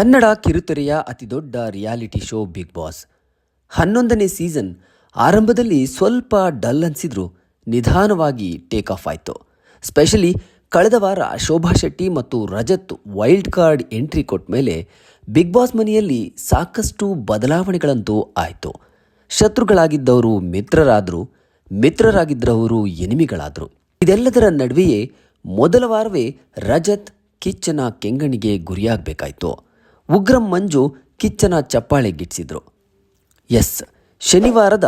ಕನ್ನಡ ಕಿರುತೆರೆಯ ಅತಿದೊಡ್ಡ reality show Big Boss 11ನೇ ಸೀಸನ್ ಆರಂಭದಲ್ಲಿ ಸ್ವಲ್ಪ ಡಲ್ ಅನಿಸಿದ್ರು ನಿಧಾನವಾಗಿ ಟೇಕ್ ಆಫ್ ಆಯಿತು. ಸ್ಪೆಷಲಿ ಕಳೆದ ವಾರ ಶೋಭಾ ಶೆಟ್ಟಿ ಮತ್ತು ರಜತ್ ವೈಲ್ಡ್ ಕಾರ್ಡ್ ಎಂಟ್ರಿ ಕೊಟ್ಟ ಮೇಲೆ ಬಿಗ್ ಬಾಸ್ ಮನೆಯಲ್ಲಿ ಸಾಕಷ್ಟು ಬದಲಾವಣೆಗಳಂತೂ ಆಯಿತು. ಶತ್ರುಗಳಾಗಿದ್ದವರು ಮಿತ್ರರಾದರು, ಮಿತ್ರರಾಗಿದ್ದವರು ಎನಿಮಿಗಳಾದರು. ಇದೆಲ್ಲದರ ನಡುವೆಯೇ ಮೊದಲ ವಾರವೇ ರಜತ್ ಕಿಚ್ಚನ ಕೆಂಗಣಿಗೆ ಗುರಿಯಾಗಬೇಕಾಯಿತು. ಉಗ್ರಂ ಮಂಜು ಕಿಚ್ಚನ ಚಪ್ಪಾಳೆಗಿಟ್ಟಿಸಿದ್ರು. ಎಸ್, ಶನಿವಾರದ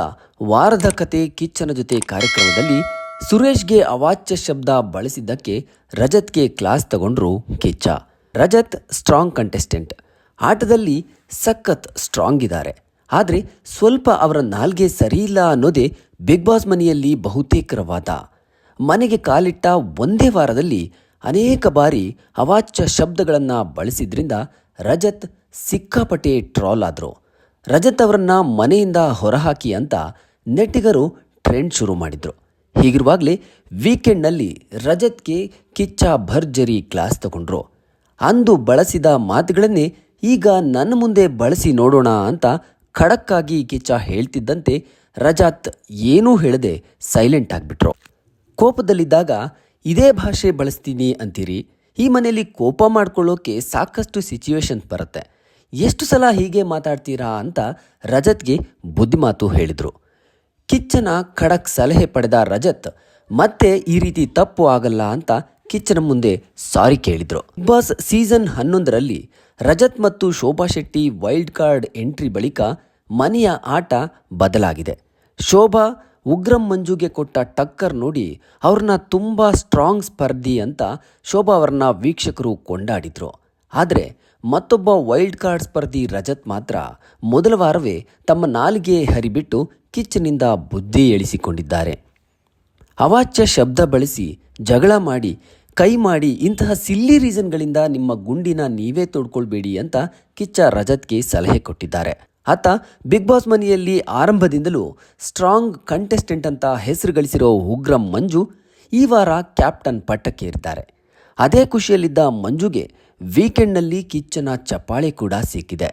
ವಾರದ ಕತೆ ಕಿಚ್ಚನ ಜೊತೆ ಕಾರ್ಯಕ್ರಮದಲ್ಲಿ ಸುರೇಶ್ಗೆ ಅವಾಚ್ಯ ಶಬ್ದ ಬಳಸಿದ್ದಕ್ಕೆ ರಜತ್ಗೆ ಕ್ಲಾಸ್ ತಗೊಂಡ್ರು ಕಿಚ್ಚ. ರಜತ್ ಸ್ಟ್ರಾಂಗ್ ಕಂಟೆಸ್ಟೆಂಟ್, ಆಟದಲ್ಲಿ ಸಖತ್ ಸ್ಟ್ರಾಂಗ್ ಇದ್ದಾರೆ. ಆದರೆ ಸ್ವಲ್ಪ ಅವರ ನಾಲ್ಗೆ ಸರಿಯಿಲ್ಲ ಅನ್ನೋದೇ ಬಿಗ್ ಬಾಸ್ ಮನೆಯಲ್ಲಿ ಬಹುತೇಕರ ವಾದ. ಮನೆಗೆ ಕಾಲಿಟ್ಟ ಒಂದೇ ವಾರದಲ್ಲಿ ಅನೇಕ ಬಾರಿ ಅವಾಚ್ಯ ಶಬ್ದಗಳನ್ನು ಬಳಸಿದ್ರಿಂದ ರಜತ್ ಸಿಕ್ಕಾಪಟ್ಟೆ ಟ್ರಾಲ್ ಆದರು. ರಜತ್ ಅವರನ್ನು ಮನೆಯಿಂದ ಹೊರಹಾಕಿ ಅಂತ ನೆಟ್ಟಿಗರು ಟ್ರೆಂಡ್ ಶುರು ಮಾಡಿದರು. ಹೀಗಿರುವಾಗಲೇ ವೀಕೆಂಡ್ನಲ್ಲಿ ರಜತ್ಗೆ ಕಿಚ್ಚ ಭರ್ಜರಿ ಕ್ಲಾಸ್ ತಗೊಂಡ್ರು. ಅಂದು ಬಳಸಿದ ಮಾತುಗಳನ್ನೇ ಈಗ ನನ್ನ ಮುಂದೆ ಬಳಸಿ ನೋಡೋಣ ಅಂತ ಖಡಕ್ಕಾಗಿ ಕಿಚ್ಚ ಹೇಳ್ತಿದ್ದಂತೆ ರಜತ್ ಏನೂ ಹೇಳದೆ ಸೈಲೆಂಟ್ ಆಗಿಬಿಟ್ರು. ಕೋಪದಲ್ಲಿದ್ದಾಗ ಇದೇ ಭಾಷೆ ಬಳಸ್ತೀನಿ ಅಂತೀರಿ, ಈ ಮನೆಯಲ್ಲಿ ಕೋಪ ಮಾಡ್ಕೊಳ್ಳೋಕೆ ಸಾಕಷ್ಟು ಸಿಚುವೇಶನ್ ಬರುತ್ತೆ, ಎಷ್ಟು ಸಲ ಹೀಗೆ ಮಾತಾಡ್ತೀರಾ ಅಂತ ರಜತ್ಗೆ ಬುದ್ಧಿಮಾತು ಹೇಳಿದರು. ಕಿಚ್ಚನ ಖಡಕ್ ಸಲಹೆ ಪಡೆದ ರಜತ್ ಮತ್ತೆ ಈ ರೀತಿ ತಪ್ಪು ಆಗಲ್ಲ ಅಂತ ಕಿಚ್ಚನ ಮುಂದೆ ಸಾರಿ ಕೇಳಿದರು. ಬಿಗ್ ಬಾಸ್ ಸೀಸನ್ 11ರಲ್ಲಿ ರಜತ್ ಮತ್ತು Shobha Shetty wild card entry ಬಳಿಕ ಮನೆಯ ಆಟ ಬದಲಾಗಿದೆ. ಶೋಭಾ ಉಗ್ರಂ ಮಂಜುಗೆ ಕೊಟ್ಟ ಟಕ್ಕರ್ ನೋಡಿ ಅವ್ರನ್ನ ತುಂಬ ಸ್ಟ್ರಾಂಗ್ ಸ್ಪರ್ಧಿ ಅಂತ ಶೋಭಾ ಅವರನ್ನ ವೀಕ್ಷಕರು ಕೊಂಡಾಡಿದ್ರು. ಆದರೆ ಮತ್ತೊಬ್ಬ ವೈಲ್ಡ್ ಕಾರ್ಡ್ ಸ್ಪರ್ಧಿ ರಜತ್ ಮಾತ್ರ ಮೊದಲ ವಾರವೇ ತಮ್ಮ ನಾಲಿಗೆ ಹರಿಬಿಟ್ಟು ಕಿಚ್ಚನಿಂದ ಬುದ್ಧಿ ಎಳಿಸಿಕೊಂಡಿದ್ದಾರೆ. ಅವಾಚ್ಯ ಶಬ್ದ ಬಳಸಿ, ಜಗಳ ಮಾಡಿ, ಕೈ ಮಾಡಿ, ಇಂತಹ ಸಿಲ್ಲಿ ರೀಸನ್ಗಳಿಂದ ನಿಮ್ಮ ಗುಂಡಿನ ನೀವೇ ತೋಡ್ಕೊಳ್ಬೇಡಿ ಅಂತ ಕಿಚ್ಚ ರಜತ್ಗೆ ಸಲಹೆ ಕೊಟ್ಟಿದ್ದಾರೆ. ಆತ ಬಿಗ್ ಬಾಸ್ ಮನೆಯಲ್ಲಿ ಆರಂಭದಿಂದಲೂ ಸ್ಟ್ರಾಂಗ್ ಕಂಟೆಸ್ಟೆಂಟ್ ಅಂತ ಹೆಸರು ಗಳಿಸಿರೋ ಉಗ್ರಂ ಮಂಜು ಈ ವಾರ ಕ್ಯಾಪ್ಟನ್ ಪಟ್ಟಕ್ಕೆ ಇರ್ತಾರೆ. ಅದೇ ಖುಷಿಯಲ್ಲಿದ್ದ ಮಂಜುಗೆ ವೀಕೆಂಡ್ನಲ್ಲಿ ಕಿಚ್ಚನ ಚಪ್ಪಾಳೆ ಕೂಡ ಸಿಕ್ಕಿದೆ.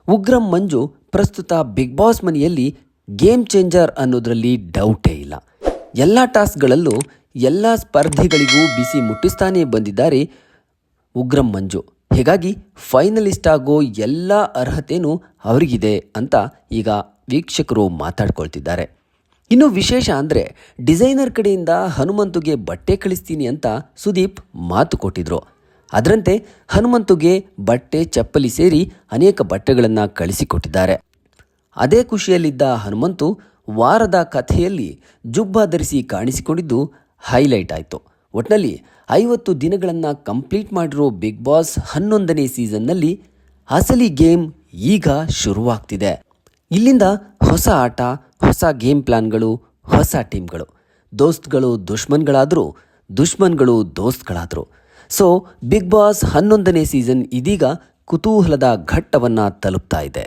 ಉಗ್ರಂ ಮಂಜು ಪ್ರಸ್ತುತ ಬಿಗ್ ಬಾಸ್ ಮನೆಯಲ್ಲಿ ಗೇಮ್ ಚೇಂಜರ್ ಅನ್ನೋದರಲ್ಲಿ ಡೌಟೇ ಇಲ್ಲ. ಎಲ್ಲ ಟಾಸ್ಕ್ಗಳಲ್ಲೂ ಎಲ್ಲ ಸ್ಪರ್ಧಿಗಳಿಗೂ ಬಿಸಿ ಮುಟ್ಟಿಸ್ತಾನೇ ಬಂದಿದ್ದಾರೆ ಉಗ್ರಂ ಮಂಜು. ಹೀಗಾಗಿ ಫೈನಲಿಸ್ಟ್ ಆಗೋ ಎಲ್ಲ ಅರ್ಹತೆಯೂ ಅವರಿಗಿದೆ ಅಂತ ಈಗ ವೀಕ್ಷಕರು ಮಾತಾಡ್ಕೊಳ್ತಿದ್ದಾರೆ. ಇನ್ನು ವಿಶೇಷ ಅಂದರೆ ಡಿಸೈನರ್ ಕಡೆಯಿಂದ ಹನುಮಂತುಗೆ ಬಟ್ಟೆ ಕಳಿಸ್ತೀನಿ ಅಂತ ಸುದೀಪ್ ಮಾತು ಕೊಟ್ಟಿದ್ರು. ಅದರಂತೆ ಹನುಮಂತುಗೆ ಬಟ್ಟೆ, ಚಪ್ಪಲಿ ಸೇರಿ ಅನೇಕ ಬಟ್ಟೆಗಳನ್ನು ಕಳಿಸಿಕೊಟ್ಟಿದ್ದಾರೆ. ಅದೇ ಖುಷಿಯಲ್ಲಿದ್ದ ಹನುಮಂತು ವಾರದ ಕಥೆಯಲ್ಲಿ ಜುಬ್ಬ ಧರಿಸಿ ಕಾಣಿಸಿಕೊಂಡಿದ್ದು ಹೈಲೈಟ್ ಆಯಿತು. ಒಟ್ಟಿನಲ್ಲಿ 50 ದಿನಗಳನ್ನು ಕಂಪ್ಲೀಟ್ ಮಾಡಿರೋ ಬಿಗ್ ಬಾಸ್ 11ನೇ ಸೀಸನ್ನಲ್ಲಿ ಅಸಲಿ ಗೇಮ್ ಈಗ ಶುರುವಾಗ್ತಿದೆ. ಇಲ್ಲಿಂದ ಹೊಸ ಆಟ, ಹೊಸ ಗೇಮ್ ಪ್ಲಾನ್ಗಳು, ಹೊಸ ಟೀಮ್ಗಳು. ದೋಸ್ತ್ಗಳು ದುಶ್ಮನ್ಗಳಾದರು, ದುಶ್ಮನ್ಗಳು ದೋಸ್ತ್ಗಳಾದರು. ಸೊ ಬಿಗ್ ಬಾಸ್ 11ನೇ ಸೀಸನ್ ಇದೀಗ ಕುತೂಹಲದ ಘಟ್ಟವನ್ನು ತಲುಪ್ತಾ ಇದೆ.